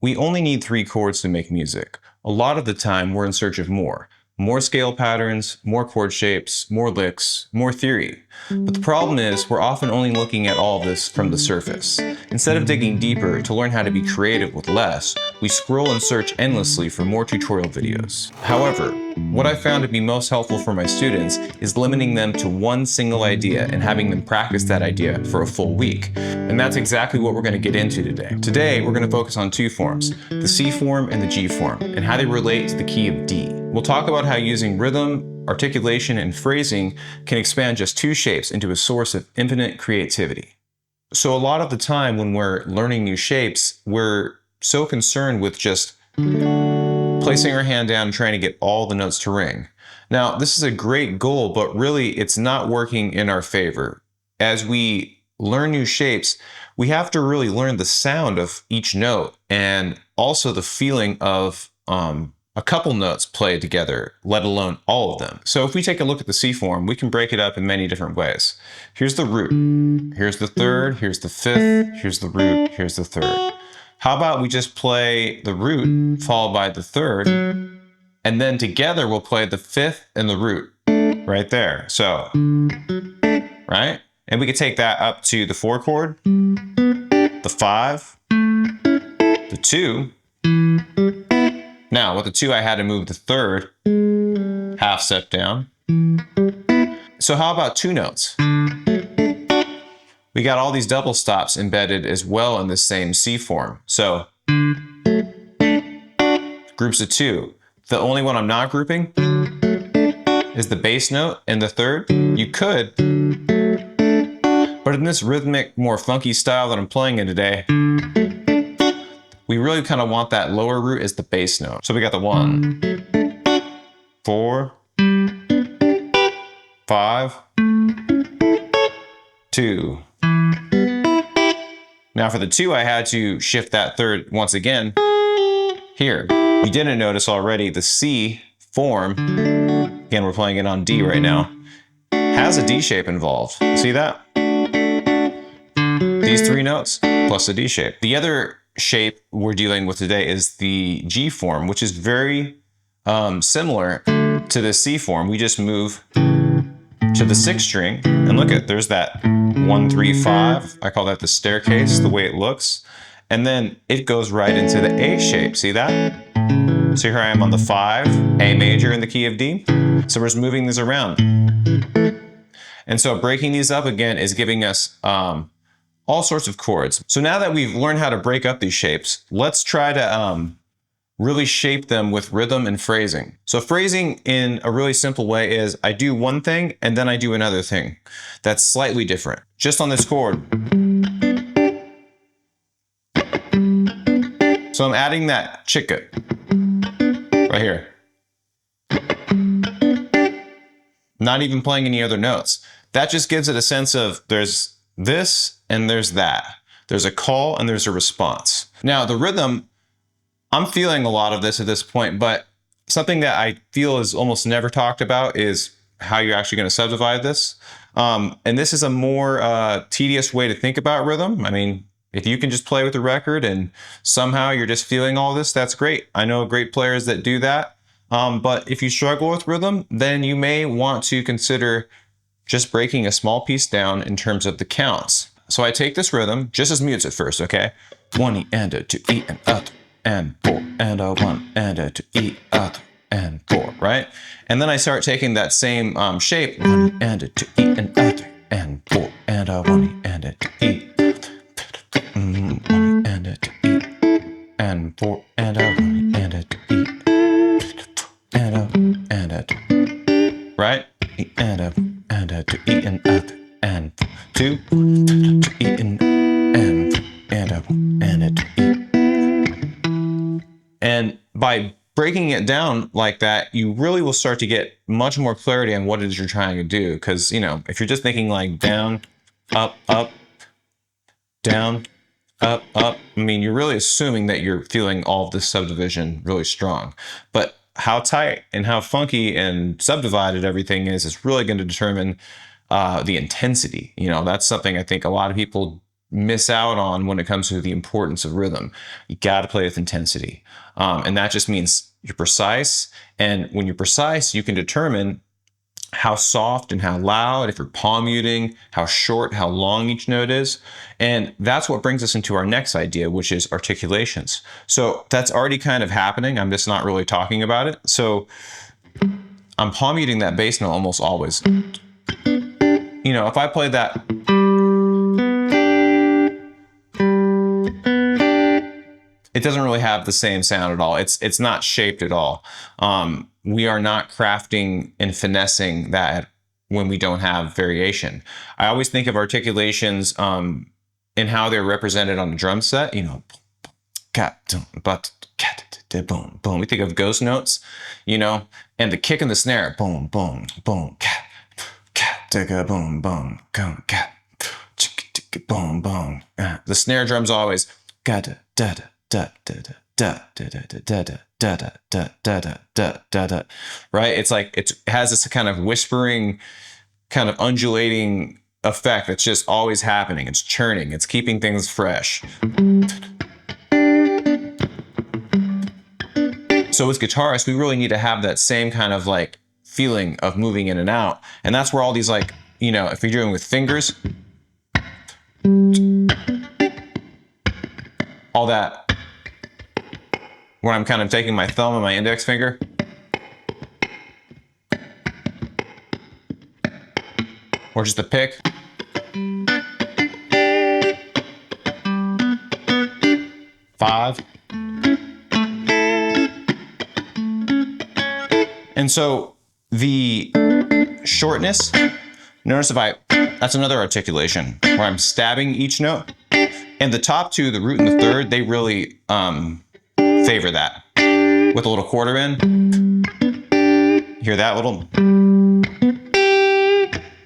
We only need 3 chords to make music. A lot of the time, we're in search of more. More scale patterns, more chord shapes, more licks, more theory. But the problem is, we're often only looking at all of this from the surface. Instead of digging deeper to learn how to be creative with less, we scroll and search endlessly for more tutorial videos. However, what I found to be most helpful for my students is limiting them to one single idea and having them practice that idea for a full week. And that's exactly what we're going to get into today. Today, we're going to focus on 2 forms, the C form and the G form, and how they relate to the key of D. We'll talk about how using rhythm, articulation, and phrasing can expand just 2 shapes into a source of infinite creativity. So a lot of the time when we're learning new shapes, we're so concerned with just placing our hand down and trying to get all the notes to ring. Now, this is a great goal, but really it's not working in our favor. As we learn new shapes, we have to really learn the sound of each note and also the feeling of a couple notes played together, let alone all of them. So if we take a look at the C form, we can break it up in many different ways. Here's the root, here's the third, here's the fifth, here's the root, here's the third. How about we just play the root followed by the third, and then together we'll play the fifth and the root right there. So, right? And we could take that up to the 4 chord, the 5, the 2. Now, with the 2, I had to move the third half step down. So how about 2 notes? We got all these double stops embedded as well in the same C form. So, groups of 2. The only one I'm not grouping is the bass note and the third. You could, but in this rhythmic, more funky style that I'm playing in today, we really kind of want that lower root as the bass note. So we got the 1, 4, 5, 2. Now for the 2, I had to shift that third once again here. You didn't notice already the C form, again we're playing it on D right now, has a D shape involved. See that? These 3 notes plus a D shape. The other shape we're dealing with today is the G form, which is very similar to the C form. We just move to the 6th string, and look at, there's that 1, 3, 5. I call that the staircase, the way it looks. And then it goes right into the A shape. See that? So here I am on the 5, A major in the key of D. So we're just moving these around. And so breaking these up again is giving us all sorts of chords. So now that we've learned how to break up these shapes, let's try to really shape them with rhythm and phrasing. So phrasing in a really simple way is I do one thing and then I do another thing that's slightly different. Just on this chord. So I'm adding that chicka right here. Not even playing any other notes. That just gives it a sense of there's this and there's that. There's a call and there's a response. Now the rhythm, I'm feeling a lot of this at this point, but something that I feel is almost never talked about is how you're actually going to subdivide this. And this is a more tedious way to think about rhythm. I mean, if you can just play with the record and somehow you're just feeling all this, that's great. I know great players that do that. But if you struggle with rhythm, then you may want to consider just breaking a small piece down in terms of the counts. So I take this rhythm just as mutes at first, okay? 1 E and a 2 E and a 3 and 4 and a 1 and a 2 E a 3 and 4, right? And then I start taking that same shape, 1 E and a 2 E and a 3 and 4 and a 1 E and a 2 E, 1 E and a 2 E and 4 and a 1 E and a 2 E and a 2, right? E and a 2 E and a 3 and 2 E and a 2 E. And by breaking it down like that, you really will start to get much more clarity on what it is you're trying to do. Because, you know, if you're just thinking like down, up, down, up, I mean, you're really assuming that you're feeling all of this subdivision really strong. But how tight and how funky and subdivided everything is really going to determine the intensity. You know, that's something I think a lot of people miss out on when it comes to the importance of rhythm. You got to play with intensity. And that just means you're precise. And when you're precise, you can determine how soft and how loud, if you're palm muting, how short, how long each note is. And that's what brings us into our next idea, which is articulations. So that's already kind of happening. I'm just not really talking about it. So I'm palm muting that bass note almost always. You know, if I play that, it doesn't really have the same sound at all. It's not shaped at all. We are not crafting and finessing that when we don't have variation. I always think of articulations and how they're represented on the drum set. You know, boom, boom. We think of ghost notes, you know, and the kick and the snare, boom, boom, boom, boom, boom, boom, boom. The snare drum's always da da da da da da da da da da da da da da da da da, right? It's like it has this kind of whispering, kind of undulating effect that's just always happening. It's churning. It's keeping things fresh. So as guitarists, we really need to have that same kind of like feeling of moving in and out, and that's where all these, like, you know, if you're doing with fingers, all that. When I'm kind of taking my thumb and my index finger, or just a pick, five. And so the shortness, notice that's another articulation where I'm stabbing each note. And the top two, the root and the third, they really favor that with a little quarter bend. Hear that little?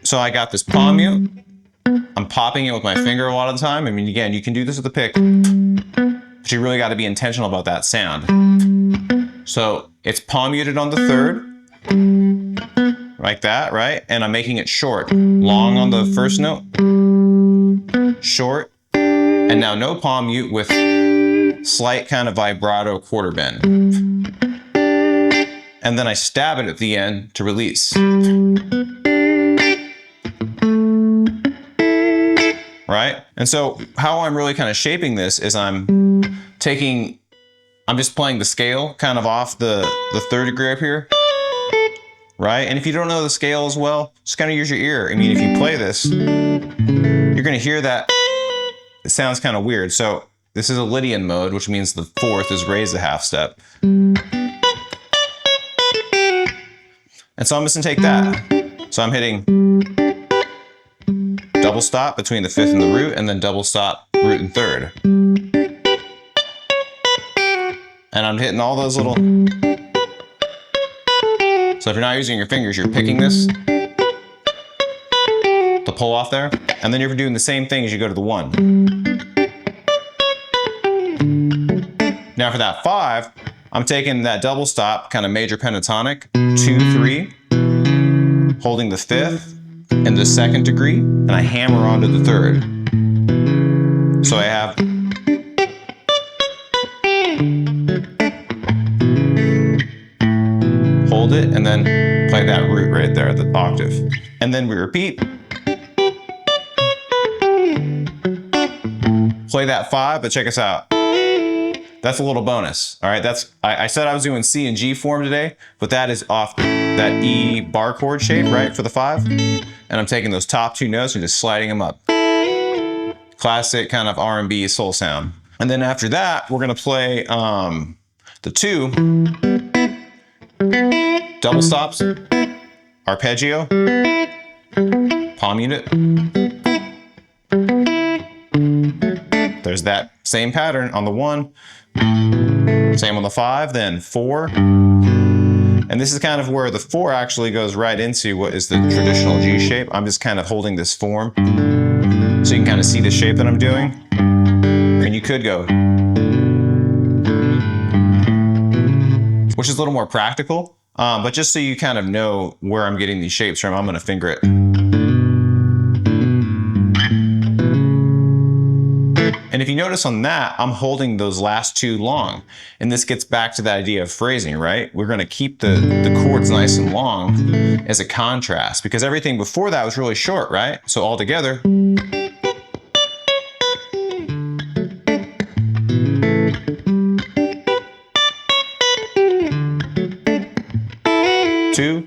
So I got this palm mute. I'm popping it with my finger a lot of the time. I mean, again, you can do this with a pick, but you really got to be intentional about that sound. So it's palm muted on the third, like that, right? And I'm making it short, long on the first note, short, and now no palm mute with slight kind of vibrato quarter bend. And then I stab it at the end to release. Right? And so how I'm really kind of shaping this is I'm just playing the scale kind of off the third degree up here. Right? And if you don't know the scale as well, just kind of use your ear. I mean, if you play this, you're going to hear that it sounds kind of weird. So this is a Lydian mode, which means the fourth is raised a half step. And so I'm just gonna take that. So I'm hitting double stop between the fifth and the root, and then double stop, root and third. And I'm hitting all those little. So if you're not using your fingers, you're picking this to pull off there. And then you're doing the same thing as you go to the one. Now for that five, I'm taking that double stop, kind of major pentatonic, 2, 3, holding the fifth and the second degree, and I hammer onto the third. So I have hold it and then play that root right there, the octave. And then we repeat. Play that five, but check us out. That's a little bonus. All right, I said I was doing C and G form today, but that is off that E bar chord shape, right, for the five. And I'm taking those top two notes and just sliding them up. Classic kind of R&B soul sound. And then after that, we're gonna play the two double stops, arpeggio, palm unit. There's that same pattern on the one, same on the five, then four. And this is kind of where the four actually goes right into what is the traditional G shape. I'm just kind of holding this form so you can kind of see the shape that I'm doing. And you could go, which is a little more practical, but just so you kind of know where I'm getting these shapes from, I'm gonna finger it. And if you notice on that, I'm holding those last two long. And this gets back to the idea of phrasing, right? We're going to keep the chords nice and long as a contrast, because everything before that was really short, right? So all together. Two.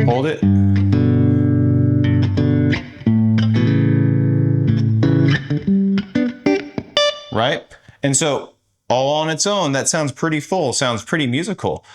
Hold it. Right? And so all on its own, that sounds pretty full, sounds pretty musical.